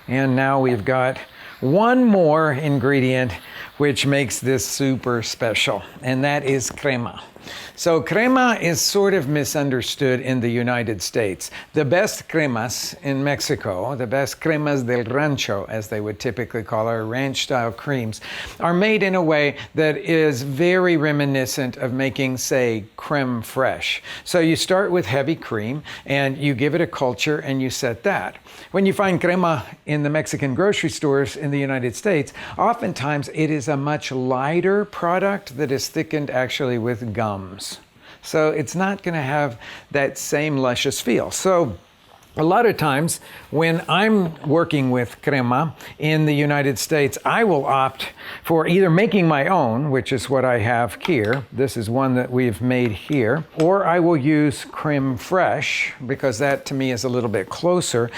And now we've got one more ingredient which makes this super special, and that is crema. So crema is sort of misunderstood in the United States. The best cremas in Mexico, the best cremas del rancho, as they would typically call our ranch-style creams, are made in a way that is very reminiscent of making, say, creme fraiche. So you start with heavy cream, and you give it a culture, and you set that. When you find crema in the Mexican grocery stores in the United States, oftentimes it is a much lighter product that is thickened actually with gums. So it's not going to have that same luscious feel. So a lot of times when I'm working with crema in the United States, I will opt for either making my own, which is what I have here. This is one that we've made here. Or I will use creme fraiche, because that to me is a little bit closer.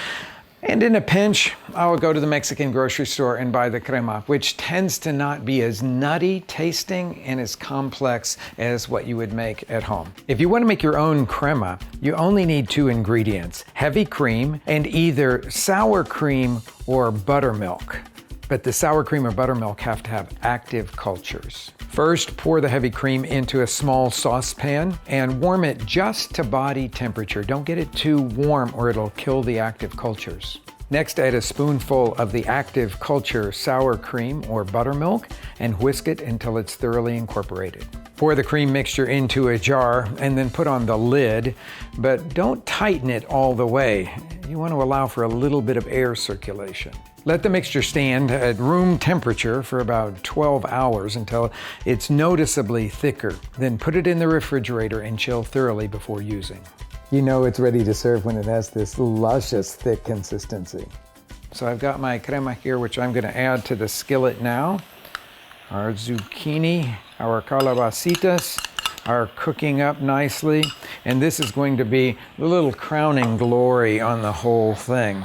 And in a pinch, I will go to the Mexican grocery store and buy the crema, which tends to not be as nutty tasting and as complex as what you would make at home. If you want to make your own crema, you only need 2 ingredients: heavy cream and either sour cream or buttermilk. But the sour cream or buttermilk have to have active cultures. First, pour the heavy cream into a small saucepan and warm it just to body temperature. Don't get it too warm or it'll kill the active cultures. Next, add a spoonful of the active culture sour cream or buttermilk and whisk it until it's thoroughly incorporated. Pour the cream mixture into a jar and then put on the lid, but don't tighten it all the way. You want to allow for a little bit of air circulation. Let the mixture stand at room temperature for about 12 hours until it's noticeably thicker. Then put it in the refrigerator and chill thoroughly before using. You know it's ready to serve when it has this luscious, thick consistency. So I've got my crema here, which I'm going to add to the skillet now. Our zucchini, our calabacitas are cooking up nicely, and this is going to be a little crowning glory on the whole thing.